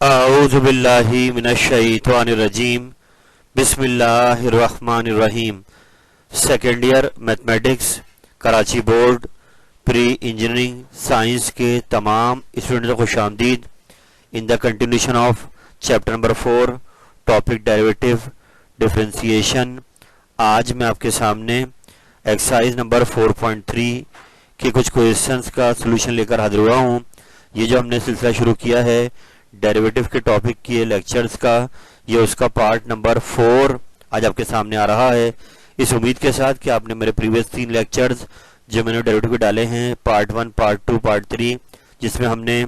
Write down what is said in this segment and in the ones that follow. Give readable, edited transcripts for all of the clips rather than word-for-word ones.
अऊज़ु बिल्लाहि मिनश शैतानिर रजीम। बिस्मिल्लाहिर्रहमानिर्रहीम। Second year mathematics Karachi board pre engineering science के तमाम स्टूडेंट्स को खुशामदीद। In the continuation of chapter number 4 topic derivative differentiation, आज मैं आपके सामने एक्सरसाइज नंबर 4.3 के कुछ क्वेश्चंस का सलूशन लेकर हाजिर हुआ हूँ। ये जो हमने सिलसिला शुरू किया है डेरिवेटिव के टॉपिक के लेक्चर्स का, ये उसका पार्ट नंबर 4 आज आपके सामने आ रहा है। इस उम्मीद के साथ कि आपने मेरे प्रीवियस 3 लेक्चर्स जो मैंने डेरिवेटिव के डाले हैं, पार्ट 1, पार्ट 2, पार्ट 3, जिसमें हमने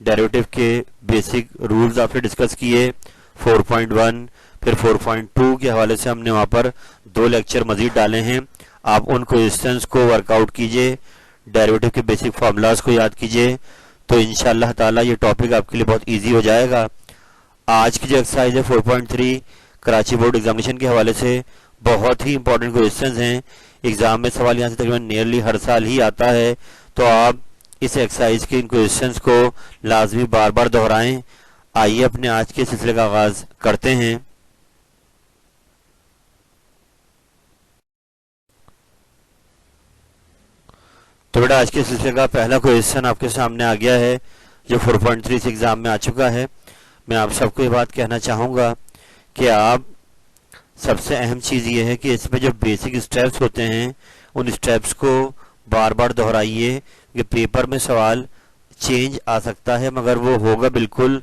डेरिवेटिव के बेसिक रूल्स आपसे डिस्कस किए 4.1, फिर 4.2 के हवाले से हमने वहाँ पर 2 लेक्चर मजीद डाले हैं। आप उन क्वेश्चंस को वर्कआउट कीजिए, डेरिवेटिव के बेसिक फार्मूलाज को याद कीजिए, तो इंशाअल्लाह ताला ये टॉपिक आपके लिए बहुत इजी हो जाएगा। आज की जो एक्सरसाइज है 4.3 कराची बोर्ड एग्जामिनेशन के हवाले से बहुत ही इंपॉर्टेंट क्वेश्चंस हैं। एग्जाम में सवाल यहाँ से तकरीबन नियरली हर साल ही आता है, तो आप इस एक्सरसाइज के इन क्वेश्चंस को लाजमी बार बार दोहराएं। आइए अपने आज के सिलसिले का आगाज करते हैं। तो बेटा आज के सिलसिले का पहला क्वेश्चन आपके सामने आ गया है जो 4.3 से एग्जाम में आ चुका है। मैं आप सबको ये बात कहना चाहूँगा कि आप सबसे अहम चीज़ ये है कि इसमें जो बेसिक स्टेप्स होते हैं उन स्टेप्स को बार बार दोहराइए, कि पेपर में सवाल चेंज आ सकता है मगर वो होगा बिल्कुल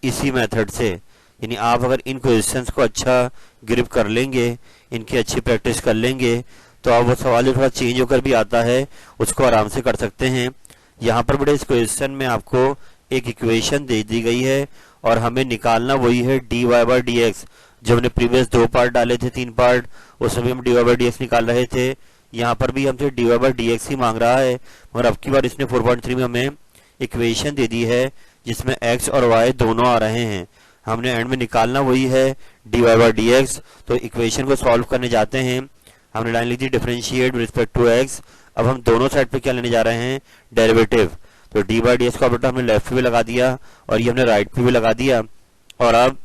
इसी मेथड से। यानी आप अगर इन क्वेश्चंस को अच्छा ग्रिप कर लेंगे, इनकी अच्छी प्रैक्टिस कर लेंगे, तो आप वो सवाल जो थोड़ा चेंज होकर भी आता है उसको आराम से कर सकते हैं। यहाँ पर बड़े इस क्वेश्चन में आपको एक इक्वेशन दे दी गई है और हमें निकालना वही है D Y by D x. जो हमने प्रीवियस 2 पार्ट डाले थे, 3 पार्ट, उसमें भी हम d Y by D x निकाल रहे थे। यहाँ पर भी हमसे d Y by D x ही मांग रहा है, मगर अब की बार इसने 4.3 में हमें इक्वेशन दे दी है जिसमें एक्स और वाई दोनों आ रहे हैं। हमने एंड में निकालना वही है D Y by D x. तो इक्वेशन को सॉल्व करने जाते हैं। हमने लाइन लिख दी differentiate with respect to x. अब हम दोनों साइड पे क्या लेने जा रहे हैं, डेरिवेटिव। तो डी बाई डी एक्स का ऑपरेटर हमने लेफ्ट पे भी लगा दिया और ये हमने राइट पे भी लगा दिया। और अब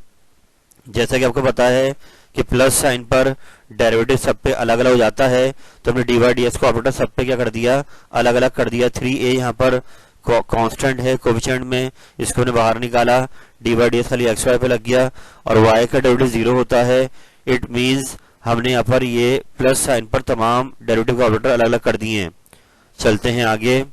जैसा कि आपको पता है कि प्लस साइन पर डेरिवेटिव सब पे अलग अलग हो जाता है, तो हमने डी बाई डी एक्स को ऑपरेटर सब पे क्या कर दिया, अलग अलग कर दिया। 3a यहाँ पर कांस्टेंट है कोएफिशिएंट में, इसको हमने बाहर निकाला। डी बाई डी एक्स खाली एक्स वाई पे लग गया और वाई का डेरिवेटिव 0 होता है। इट मीन्स हमने यहाँ पर ये प्लस साइन पर तमाम डेरिवेटिव का ऑपरेटर अलग अलग कर दिए हैं। चलते हैं आगे।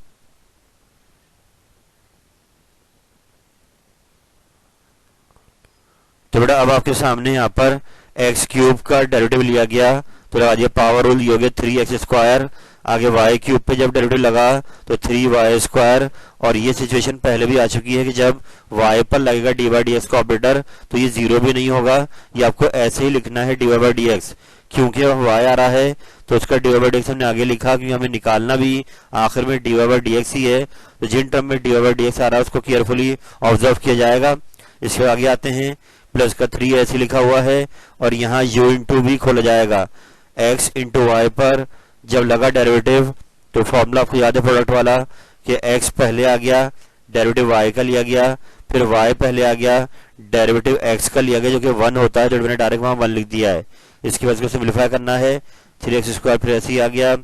तो बेटा अब आपके सामने यहाँ पर एक्स क्यूब का डेरिवेटिव लिया गया, तो लगा दिया पावर रूल, ये हो गया 3x स्क्वायर। आगे वाई क्यूब पे जब डेरिवेटिव लगा तो 3y स्क्वायर। और ये सिचुएशन पहले भी आ चुकी है कि जब y पर लगेगा डी बाई डी एक्स का ऑपरेटर तो ये 0 भी नहीं होगा, ये आपको ऐसे ही लिखना है डी बाई डी एक्स। क्योंकि अब y आ रहा है तो उसका डी बाई डी एक्स हमने आगे लिखा, क्योंकि हमें निकालना भी आखिर में डी बाई डी एक्स ही है। तो जिन टर्म में डी बाई डी एक्स आ रहा है उसको केयरफुली ऑब्जर्व किया जाएगा। इसके आगे आते हैं, प्लस का 3 ऐसे लिखा हुआ है और यहाँ u इंटू भी खोला जाएगा। x इंटू वाई पर जब लगा डेरिवेटिव तो फॉर्मूला आपको याद है प्रोडक्ट वाला कि x पहले आ गया, डेरिवेटिव y का लिया गया, फिर y पहले आ गया, डेरिवेटिव x का लिया गया जो कि 1 होता है, जो मैंने डायरेक्ट वहां 1 लिख दिया है। इसकी वजह से सिंप्लीफाई करना है, 3x स्क्वायर फिर ऐसे ही आ गया,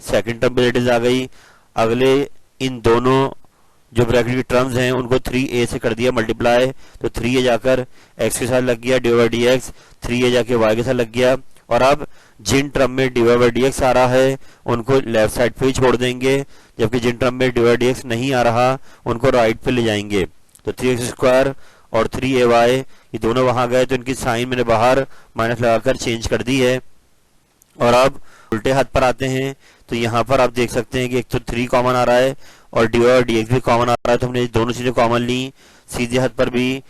सेकेंड टर्म ब्रैकेट आ गई। अगले इन दोनों जो ब्रैकेट की टर्म्स हैं उनको 3a से कर दिया मल्टीप्लाई, तो 3a जाकर x के साथ लग गया D by D x, 3a जाके y के साथ लग गया। और अब जिन टर्म में डी बाई डी एक्स आ रहा है उनको लेफ्ट साइड पे ही छोड़ देंगे, जबकि जिन टर्म में डी बाई डी एक्स नहीं आ रहा उनको राइट पे ले जाएंगे। तो 3x स्क्वायर और 3ay ये दोनों वहां गए, तो इनकी साइन मैंने बाहर माइनस लगाकर चेंज कर दी है। और अब उल्टे हाथ पर आते हैं, तो यहाँ पर आप देख सकते हैं कि एक तो 3 कॉमन आ रहा है और डी और डी एक्स भी कॉमन आ रहा है, तो हमने दोनों चीजें कॉमन ली। सीधे हाथ पर भी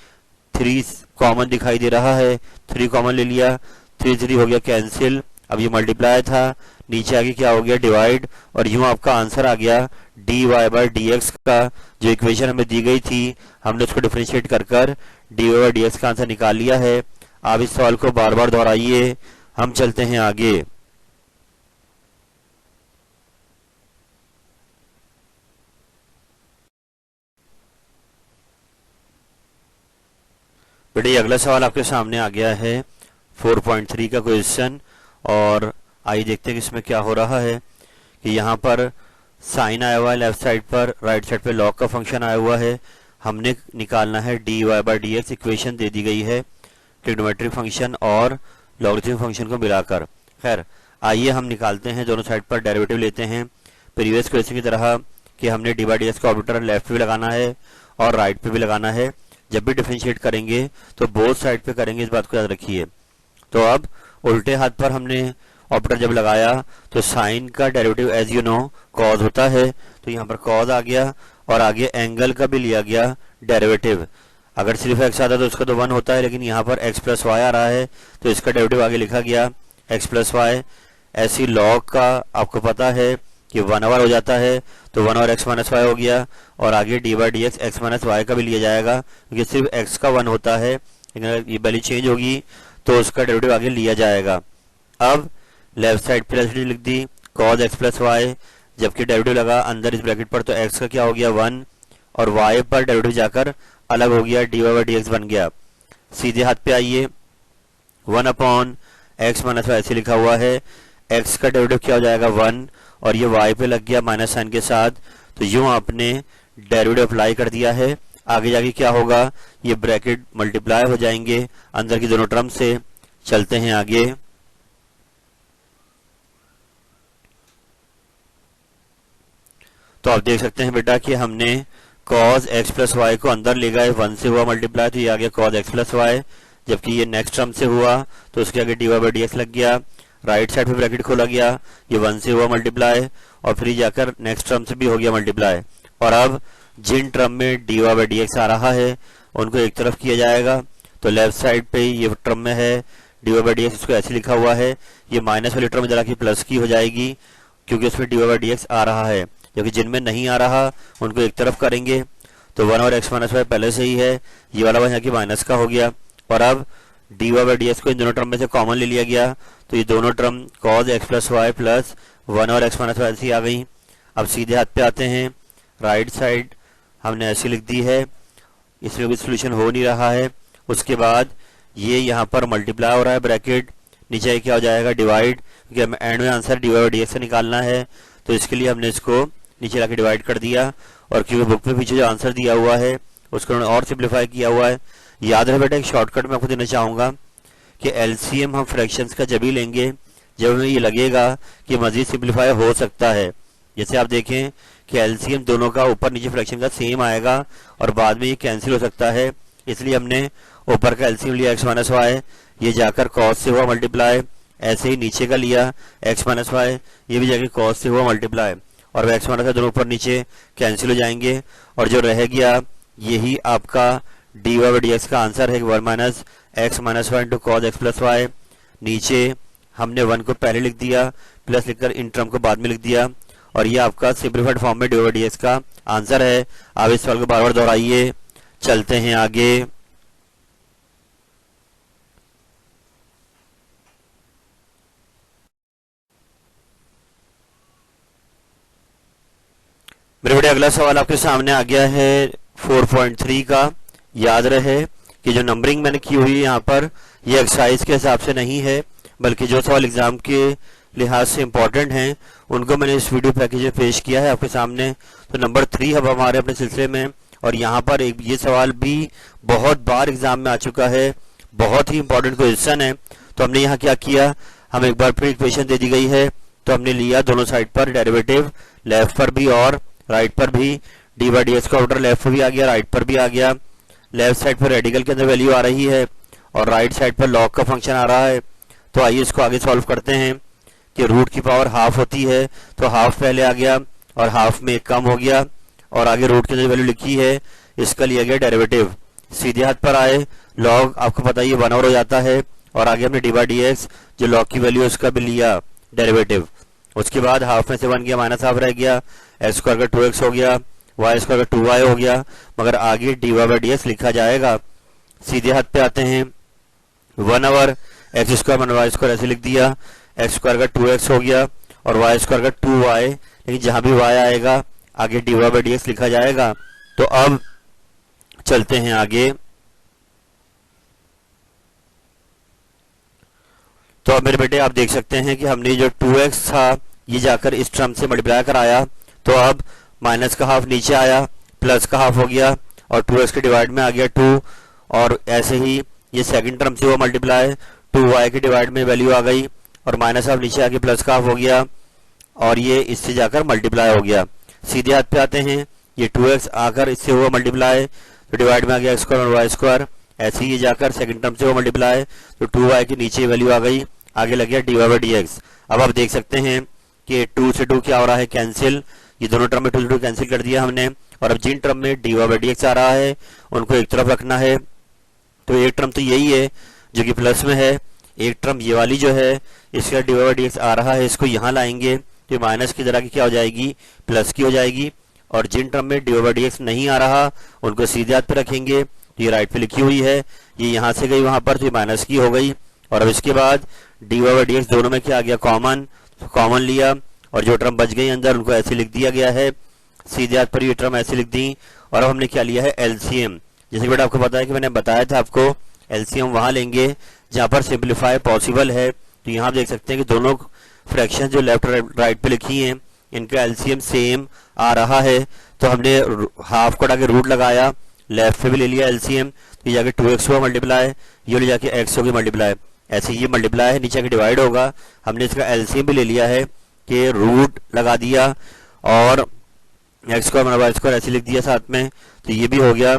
3 कॉमन दिखाई दे रहा है, 3 कॉमन ले लिया, 3 हो गया कैंसिल। अब ये मल्टीप्लाई था, नीचे आगे क्या हो गया डिवाइड, और यूं आपका आंसर आ गया d Y by D x का। जो इक्वेशन हमें दी गई थी हमने उसको डिफरेंशिएट कर d Y by D x का आंसर निकाल लिया है। आप इस सवाल को बार बार दोहराइए। हम चलते हैं आगे। बेटे ये अगला सवाल आपके सामने आ गया है 4.3 का क्वेश्चन। और आइए देखते हैं कि इसमें क्या हो रहा है कि यहाँ पर साइन आया हुआ है लेफ्ट साइड पर, राइट साइड पे लॉग का फंक्शन आया हुआ है। हमने निकालना है D Y by D X, equation दे दी गई है ट्रिग्नोमेट्रिक फंक्शन और लॉगरिथमिक फंक्शन को मिलाकर। खैर आइए हम निकालते हैं, दोनों साइड पर डेरिवेटिव लेते हैं प्रीवियस क्वेश्चन की तरह कि हमने डी बाई डी एक्स का ऑर्बिटर लेफ्ट पे भी लगाना है और राइट पे भी लगाना है। जब भी डिफरेंशिएट करेंगे तो बोथ साइड पे करेंगे, इस बात को याद रखिए। तो अब उल्टे हाथ पर हमने ऑपरेटर जब लगाया तो साइन का derivative as you know cos होता है, तो यहाँ पर कॉज आ गया और आगे एंगल का भी लिया गया डेरिवेटिव। अगर सिर्फ एक्स आता तो उसका तो 1 होता है, लेकिन यहाँ पर एक्स प्लस वाई आ रहा है तो इसका डेरिवेटिव आगे लिखा गया एक्स प्लस वाई। ऐसी लॉग का आपको पता है कि 1 ओवर हो जाता है, तो 1 ओवर एक्स माइनस वाई हो गया और आगे d by D x x minus y का भी लिया जाएगा क्योंकि सिर्फ एक्स का 1 होता है, लेकिन अगर ये वैल्यू चेंज होगी तो उसका डेरिवेटिव आगे लिया जाएगा। अब लेफ्ट साइड प्लस लिख दी कॉज एक्स प्लस वाई, जबकि डेरिवेटिव लगा अंदर इस ब्रैकेट पर तो एक्स का क्या हो गया 1 और वाई पर डेरिवेटिव जाकर अलग हो गया d Y by D x बन गया। सीधे हाथ पे आइए 1 अपॉन एक्स माइनस वाई ऐसे लिखा हुआ है, एक्स का डेरिवेटिव क्या हो जाएगा 1 और ये वाई पे लग गया माइनस साइन के साथ, तो यूं आपने डेरिवेटिव अप्लाई कर दिया है। आगे जाके क्या होगा, ये ब्रैकेट मल्टीप्लाई हो जाएंगे अंदर की दोनों टर्म से। चलते हैं आगे, तो आप देख सकते हैं बेटा कि हमने cos x प्लस वाई को अंदर ले गए, 1 से हुआ मल्टीप्लाई तो ये आ गया cos x प्लस वाई, जबकि ये नेक्स्ट टर्म से हुआ तो उसके आगे d Y by D x लग गया। राइट साइड पे ब्रैकेट खोला गया, ये 1 से हुआ मल्टीप्लाई और फिर जाकर नेक्स्ट टर्म से भी हो गया मल्टीप्लाई। और अब जिन टर्म में D Y by D X आ रहा है उनको एक तरफ किया जाएगा, तो लेफ्ट साइड पे ये टर्म में है D Y by D x, इसको ऐसे लिखा हुआ है, ये माइनस वाली टर्म जरा की प्लस की हो जाएगी क्योंकि उसमें D Y by D X आ रहा है, क्योंकि जिनमें नहीं आ रहा उनको एक तरफ करेंगे। तो 1 और एक्स माइनस वाई पहले से ही है, ये वाला यहाँ की माइनस का हो गया और अब d Y by D x को इन दोनों टर्म में से कॉमन ले लिया गया, तो ये दोनों term cos x plus y plus 1 और एक्स माइनस वाई ऐसी आ गई। अब सीधे हाथ पे आते हैं, राइट साइड हमने ऐसी लिख दी है, इसमें भी सोल्यूशन हो नहीं रहा है। उसके बाद ये यहाँ पर मल्टीप्लाई हो रहा है ब्रैकेट, नीचे क्या हो जाएगा डिवाइड, क्योंकि हमें एंड में answer d Y by D x से निकालना है, तो इसके लिए हमने इसको नीचे लाके डिवाइड कर दिया। और क्योंकि बुक में पीछे जो आंसर दिया हुआ है उसको उन्होंने और सिंप्लीफाई किया हुआ है। याद रहे बेटा एक शॉर्टकट मैं आपको देना चाहूँगा कि एलसीएम हम फ्रैक्शंस का जब ही लेंगे जब हमें ये लगेगा कि मजीद सिंप्लीफाई हो सकता है। जैसे आप देखें कि एलसीएम दोनों का ऊपर नीचे फ्रैक्शन का सेम आएगा और बाद में ये कैंसिल हो सकता है, इसलिए हमने ऊपर का एलसीएम लिया एक्स माइनस वाई, ये जाकर कॉस से हुआ मल्टीप्लाई, ऐसे ही नीचे का लिया एक्स माइनस वाई, ये भी जाके कॉस से हुआ मल्टीप्लाई, और एक्स माइनस वाई दोनों ऊपर नीचे कैंसिल हो जाएंगे और जो रह गया यही आपका d Y by D x का आंसर है 1 minus x minus y into cos x plus y. नीचे हमने 1 को पहले लिख दिया, प्लस लिखकर इन टर्म को बाद में लिख दिया और ये आपका सिंप्लीफाइड फॉर्म में D Y by D x का आंसर है। आप इस सवाल को बार बार दोहराइए। चलते हैं आगे, मेरे बेटे अगला सवाल आपके सामने आ गया है 4.3 का। याद रहे कि जो नंबरिंग मैंने की हुई है यहाँ पर ये एक्सरसाइज के हिसाब से नहीं है, बल्कि जो सवाल एग्जाम के लिहाज से इंपॉर्टेंट हैं उनको मैंने इस वीडियो पैकेज में पेश किया है आपके सामने। तो नंबर 3 अब हमारे अपने सिलसिले में, और यहाँ पर एक ये सवाल भी बहुत बार एग्जाम में आ चुका है, बहुत ही इंपॉर्टेंट क्वेश्चन है। तो हमने यहाँ क्या किया, हम एक बार फिर इक्वेशन दे दी गई है तो हमने लिया दोनों साइड पर डेरिवेटिव, लेफ्ट पर भी और राइट पर भी। डी बाई डी एक्स का ऑर्डर लेफ्ट पर भी आ गया, राइट पर भी आ गया। लेफ्ट साइड पर रेडिकल के अंदर वैल्यू आ रही है और राइट साइड पर लॉग का फंक्शन आ रहा है। तो आइए इसको आगे सॉल्व करते हैं कि रूट की पावर हाफ होती है, तो हाफ पहले आ गया और हाफ में एक कम हो गया और आगे रूट के अंदर वैल्यू लिखी है, इसका लिया गया डेरिवेटिव। सीधे हाथ पर आए, लॉग आपको पता ही 1 ओवर हो जाता है और आगे हमने डी बाई डी एक्स जो लॉग की वैल्यू है उसका भी लिया डेरिवेटिव। उसके बाद हाफ में से 1 गया, माइनस हाफ रह गया, एक्स स्क्वायर का 2x हो गया, वाई स्क्वायर का 2y हो गया, मगर आगे d Y by D x लिखा जाएगा। सीधे हाथ पे आते हैं, 1 over x square minus y square ऐसे लिख दिया, एक्स स्क्वायर का 2x हो गया और वाई स्क्वायर का 2y, लेकिन जहां भी y आएगा आगे d Y by D x लिखा जाएगा। तो अब चलते हैं आगे, तो अब मेरे बेटे आप देख सकते हैं कि हमने जो 2x था ये जाकर इस टर्म से मल्टीप्लाई कराया, तो अब माइनस का हाफ नीचे आया, प्लस का हाफ हो गया और 2x के डिवाइड में आ गया 2, और ऐसे ही ये सेकंड टर्म से हुआ मल्टीप्लाई, 2y के डिवाइड में वैल्यू आ गई और माइनस हाफ नीचे आके प्लस का हाफ हो गया और ये इससे जाकर मल्टीप्लाई हो गया। सीधे हाथ पे आते हैं, ये 2x आकर इससे हुआ मल्टीप्लाई तो डिवाइड में आ गया x स्क्वायर और वाई स्क्वायर, ऐसे ही ये जाकर सेकंड टर्म से हुआ मल्टीप्लाई तो 2y की नीचे वैल्यू आ गई, आगे लग गया dy/dx। अब आप देख सकते हैं कि 2 से 2 क्या हो रहा है, कैंसिल, ये दोनों टर्म में 2 से 2 कैंसिल कर दिया हमने, और अब जिन टर्म में dy/dx आ रहा है उनको एक तरफ रखना है। तो एक टर्म तो यही है जो कि प्लस में है, एक टर्म ये वाली जो है इसका dy/dx आ रहा है, इसको यहाँ लाएंगे तो माइनस की जगह की क्या हो जाएगी, प्लस की हो जाएगी, और जिन टर्म में dy/dx नहीं आ रहा उनको सीधे हाथ पे रखेंगे, तो ये राइट पे लिखी हुई है, ये यहाँ से गई वहां पर तो ये माइनस की हो गई, और अब इसके बाद dy/dx दोनों में क्या आ गया, कॉमन, कॉमन लिया और जो टर्म बच गई अंदर उनको ऐसे लिख दिया गया है, सीधे हाथ पर ये टर्म ऐसे लिख दी। और अब हमने क्या लिया है, एलसीएम। जैसे बेटा आपको पता है कि मैंने बताया था आपको एलसीएम वहां लेंगे जहां पर सिंप्लीफाई पॉसिबल है, तो यहाँ देख सकते हैं कि दोनों फ्रैक्शन जो लेफ्ट राइट पे लिखी हैं इनका एलसीएम सेम आ रहा है, तो हमने हाफ को डाके रूट लगाया, लेफ्ट पे भी ले लिया एलसीएम, तो ये जाके 2x हुआ मल्टीप्लाई, ये ले जाके x होगी मल्टीप्लाई, ऐसे ये मल्टीप्लाई है नीचे के डिवाइड होगा, हमने इसका एलसीएम भी ले लिया है कि रूट लगा दिया और x स्क्वायर वाई स्क्वायर ऐसे लिख दिया साथ में, तो ये भी हो गया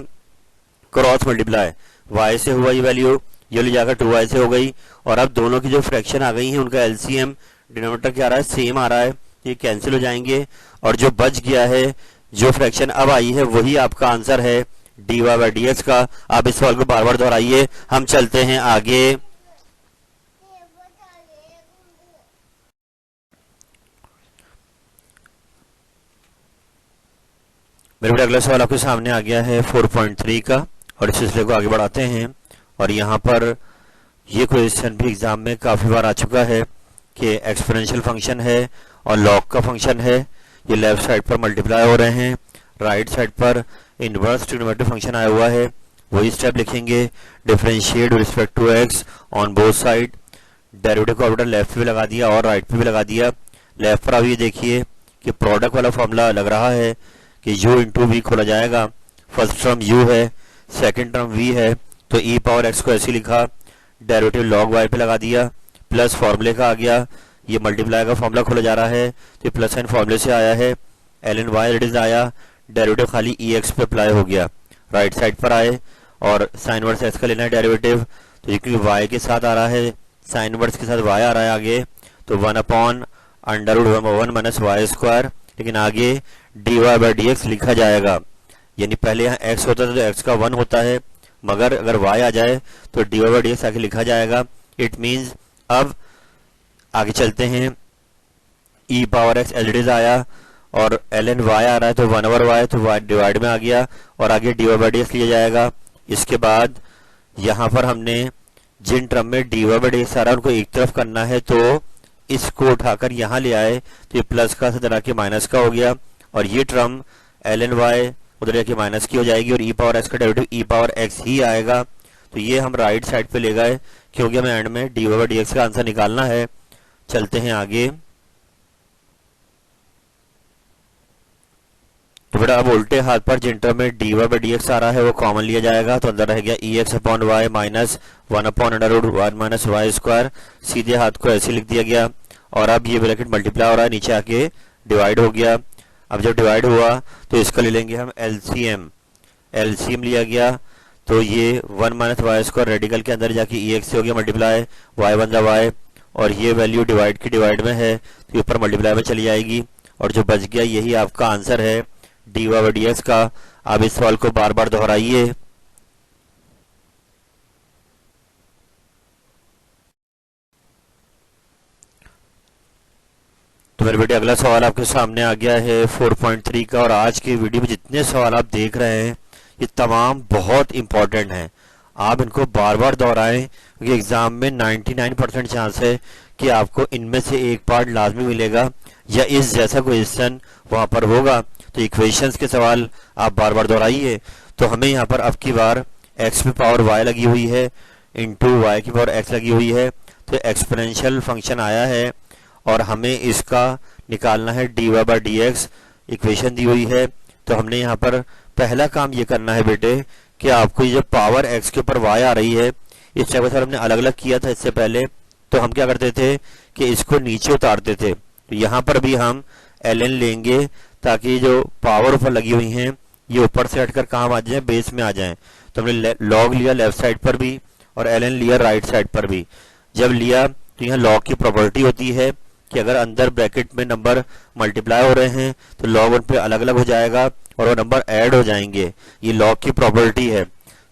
क्रॉस मल्टीप्लाई, y से हुआ ये वैल्यू, ये ले जाकर 2y से हो गई, और अब दोनों की जो फ्रैक्शन आ गई हैं उनका एलसीएम डिनोमिनेटर क्या आ रहा है, सेम आ रहा है, ये कैंसिल हो जाएंगे, और जो बच गया है जो फ्रैक्शन अब आई है वही आपका आंसर है dy/dx का। आप इस सवाल को बार बार दोहराइए, हम चलते हैं आगे। मेरे बेटे अगला सवाल आपके सामने आ गया है 4.3 का, और इस सिलसिले को आगे बढ़ाते हैं। और यहाँ पर ये क्वेश्चन भी एग्जाम में काफी बार आ चुका है कि एक्सपोनेंशियल फंक्शन है और लॉग का फंक्शन है, ये लेफ्ट साइड पर मल्टीप्लाई हो रहे हैं, राइट साइड पर इनवर्स ट्रिग्नोमेट्रिक फंक्शन आया हुआ है, वही स्टेप लिखेंगे, differentiate with respect to x on both side, derivative को ऑर्डर लेफ्ट पे भी लगा दिया और राइट पे भी लगा दिया। लेफ्ट पर अभी देखिए कि प्रोडक्ट वाला फॉर्मूला लग रहा है कि u इंटू वी खोला जाएगा, फर्स्ट टर्म u है, सेकंड टर्म v है, तो e पावर x को ऐसे लिखा, डेरिवेटिव log y पे लगा दिया, प्लस फॉर्मूले का आ गया, ये मल्टीप्लाई का फॉर्मूला खोला जा रहा है तो ये प्लस साइन फॉर्मूले से आया है, ln y इट इज आया, डेरिवेटिव खाली ex पे अप्लाई हो गया, राइट साइड पर आए और साइन वर्स x का लेना है डेरिवेटिव, तो ये क्योंकि y के साथ आ रहा है, साइन वर्स के साथ y आ रहा है आगे, तो 1/√1 माइनस वाई स्क्वायर, लेकिन आगे dy/dx लिखा जाएगा, यानी पहले यहाँ x होता था तो x का 1 होता है, मगर अगर y आ जाए तो dy/dx आगे लिखा जाएगा। इट मीन्स अब आगे चलते हैं, e पावर x एलडिज आया और ln y आ रहा है तो 1/y, तो y डिवाइड में आ गया और आगे dy/dx लिया जाएगा। इसके बाद यहाँ पर हमने जिन टर्म में dy/dx आ रहा है उनको एक तरफ करना है, तो इसको उठाकर यहाँ ले आए तो ये प्लस का साथ के माइनस का हो गया, और ये टर्म ln y उधर जाके माइनस की हो जाएगी और e पावर x का डेरिवेटिव e पावर x ही आएगा, तो ये हम राइट साइड पे ले गए क्योंकि हमें एंड में dy/dx का आंसर निकालना है। चलते हैं आगे, तो बेटा अब उल्टे हाथ पर जिन टर्म में dy/dx आ रहा है वो कॉमन लिया जाएगा, तो अंदर रह गया ex/y minus 1/√1 minus y square, सीधे हाथ को ऐसे लिख दिया गया, और अब ये ब्रैकेट मल्टीप्लाई हो रहा है, नीचे आके डिवाइड हो गया। अब जब डिवाइड हुआ तो इसका ले लेंगे हम एलसीएम, एलसीएम लिया गया तो ये 1 माइनस वाई स्क्वायर रेडिकल के अंदर जाके ex से हो गया मल्टीप्लाई, y बन जाए y, और ये वैल्यू डिवाइड की डिवाइड में है तो ऊपर मल्टीप्लाई में चली जाएगी, और जो बच गया यही आपका आंसर है dy/dx का। आप इस सवाल को बार बार दोहराइए। तो मेरे बेटे अगला सवाल आपके सामने आ गया है 4.3 का, और आज की वीडियो में जितने सवाल आप देख रहे हैं ये तमाम बहुत इंपॉर्टेंट हैं, आप इनको बार बार दोहराएं क्योंकि एग्जाम में 99% चांस है कि आपको इनमें से एक पार्ट लाजमी मिलेगा या इस जैसा क्वेश्चन वहां पर होगा, तो इक्वेशंस के सवाल आप बार बार दोहराइए। तो हमें यहाँ पर अब की बार x पे पावर y लगी हुई है इंटू y की पावर x लगी हुई है, तो एक्सपोनेंशियल फंक्शन आया है और हमें इसका निकालना है dy/dx, इक्वेशन दी हुई है। तो हमने यहाँ पर पहला काम ये करना है बेटे कि आपको ये जो पावर x के ऊपर y आ रही है, इस जगह पर हमने अलग अलग किया था इससे पहले। तो हम क्या करते थे कि इसको नीचे उतारते थे। तो यहाँ पर भी हम ln लेंगे ताकि जो पावर ऊपर लगी हुई हैं ये ऊपर से हटकर कहाँ आ जाए, बेस में आ जाए। तो हमने लॉग लिया लेफ्ट साइड पर भी और ln लिया राइट साइड पर भी। जब लिया तो यहाँ लॉग की प्रॉपर्टी होती है कि अगर अंदर ब्रैकेट में नंबर मल्टीप्लाई हो रहे हैं तो लॉग उन पे अलग अलग हो जाएगा और वो नंबर ऐड हो जाएंगे। ये लॉग की प्रॉपर्टी है।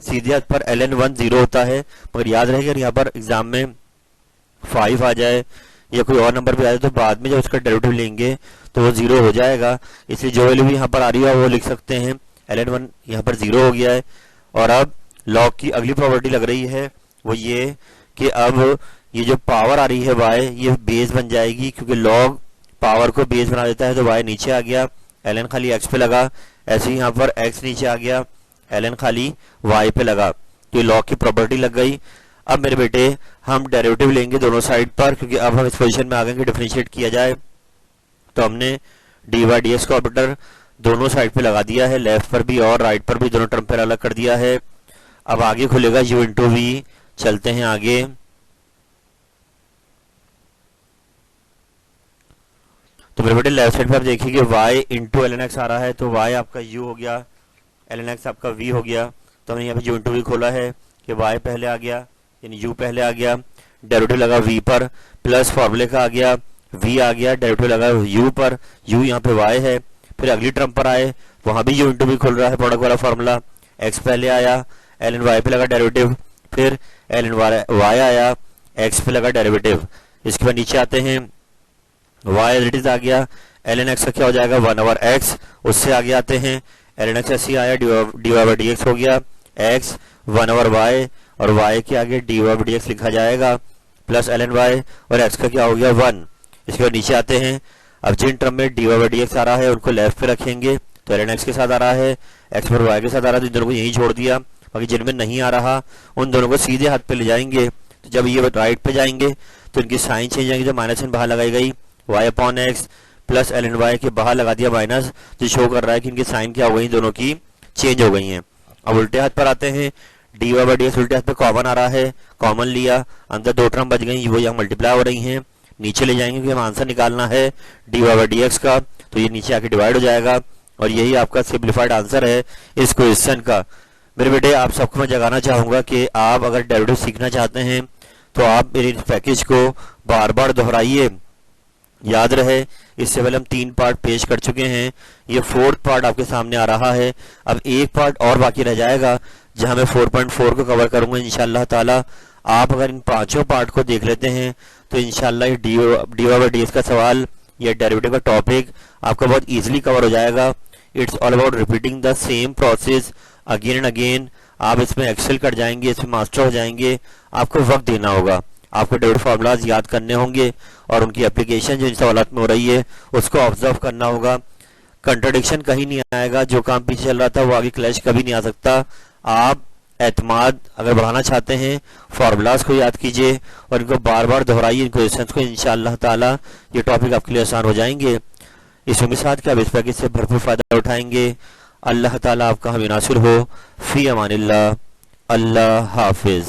सीधे हाथ पर ln1 0 होता है, मगर याद रहेगा यहाँ पर एग्जाम में 5 आ जाए या कोई और नंबर भी आ जाए तो बाद में जब उसका डेरिवेटिव लेंगे तो वो 0 हो जाएगा। इसलिए जो वैल्यू भी यहाँ पर आ रही है वो लिख सकते हैं। ln1 यहाँ पर 0 हो गया है। और अब लॉग की अगली प्रॉपर्टी लग रही है वो ये कि अब ये जो पावर आ रही है y ये बेस बन जाएगी, क्योंकि लॉग पावर को बेस बना देता है। तो y नीचे आ गया, ln खाली x पे लगा। ऐसे ही यहाँ पर x नीचे आ गया, ln खाली y पे लगा। तो ये लॉग की प्रॉपर्टी लग गई। अब मेरे बेटे हम डेरिवेटिव लेंगे दोनों साइड पर, क्योंकि अब हम इस पोजीशन में आ गए कि डिफरेंशिएट किया जाए। तो हमने dy/dx का ऑपरेटर दोनों साइड पे लगा दिया है, लेफ्ट पर भी और राइट पर भी, दोनों टर्म पर अलग कर दिया है। अब आगे खुलेगा u इंटू वी। चलते हैं आगे। तो मेरे बेटे लेफ्ट साइड पर देखिए कि y इंटू ln x आ रहा है, तो y आपका u हो गया, ln x आपका v हो गया। तो हमने यहाँ पे u इंटू वी खोला है कि y पहले आ गया यानी u पहले आ गया, डेरिवेटिव लगा v पर, प्लस फॉर्मूले का आ गया v आ गया, डेरिवेटिव लगा u पर, u यहाँ पे y है। फिर अगली टर्म पर आए, वहां भी u इंटू वी खुल रहा है, प्रोडक्ट वाला फॉर्मूला। x पहले आया, ln y पे लगा डेरिवेटिव, फिर ln y आया, x पे लगा डेरिवेटिव। इसके बाद नीचे आते हैं, y एज इट इज आ गया, ln x का क्या हो जाएगा 1/x। उससे आगे आते हैं, ln x ऐसे आया, dy/dx हो गया, x 1/y और y के आगे dy/dx लिखा जाएगा, प्लस ln y और x का क्या हो गया 1। इसके बाद नीचे आते हैं, अब जिन टर्म में dy/dx आ रहा है उनको लेफ्ट पे रखेंगे। तो ln x के साथ आ रहा है, x पर y के साथ आ रहा है, तो इन दोनों को यहीं छोड़ दिया। बाकी जिनमें नहीं आ रहा उन दोनों को सीधे हाथ पे ले जाएंगे। तो जब ये राइट पे जाएंगे तो इनकी साइन चेंज आएंगे। जो माइनस साइन बाहर लगाई गई y/x प्लस ln y के बाहर लगा दिया माइनस, जो शो कर रहा है कि इनकी साइन क्या हो गई, दोनों की चेंज हो गई हैं। अब उल्टे हाथ पर आते हैं, dy/dx उल्टे हाथ पे कॉमन आ रहा है, कॉमन लिया, अंदर दो टर्म बच गई, वो यहाँ मल्टीप्लाई हो रही हैं। नीचे ले जाएंगे क्योंकि हम आंसर निकालना है dy/dx का, तो ये नीचे आके डिवाइड हो जाएगा और यही आपका सिंप्लीफाइड आंसर है इस क्वेश्चन का। मेरे बेटे आप सबको मैं जगाना चाहूंगा कि आप अगर डेरिवेटिव सीखना चाहते हैं तो आप मेरे इस पैकेज को बार बार दोहराइए। याद रहे इससे पहले हम 3 पार्ट पेश कर चुके हैं, ये 4th पार्ट आपके सामने आ रहा है। अब एक पार्ट और बाकी रह जाएगा जहां मैं 4.4 को कवर करूंगा इंशाल्लाह ताला। आप अगर इन 5 पार्ट को देख लेते हैं तो इंशाल्लाह ये dy/dx का सवाल या डेरिवेटिव का टॉपिक आपका बहुत इजीली कवर हो जाएगा। It's all about repeating the same process again and again. आप इसमें एक्सेल कर जाएंगे, इसमें मास्टर हो जाएंगे। आपको वक्त देना होगा, आपको डेरिवेटिव फार्मूलाज याद करने होंगे और उनकी एप्लीकेशन जो इन सवालात में हो रही है उसको ऑब्जर्व करना होगा। कंट्राडिक्शन कहीं नहीं आएगा, जो काम पीछे चल रहा था वो आगे क्लैश कभी नहीं आ सकता। आप एतमाद अगर बढ़ाना चाहते हैं फार्मूलाज को याद कीजिए और इनको बार बार दोहराइए, इन क्वेश्चंस को, इंशाअल्लाह ताला ये टॉपिक आपके लिए आसान हो जाएंगे। इस उम्मीद के साथ कि आप इस पैकेज से भरपूर फायदा उठाएंगे। अल्लाह ताला आपका हमें नासिर हो। फी अमानिल्लाह। अल्लाह हाफिज।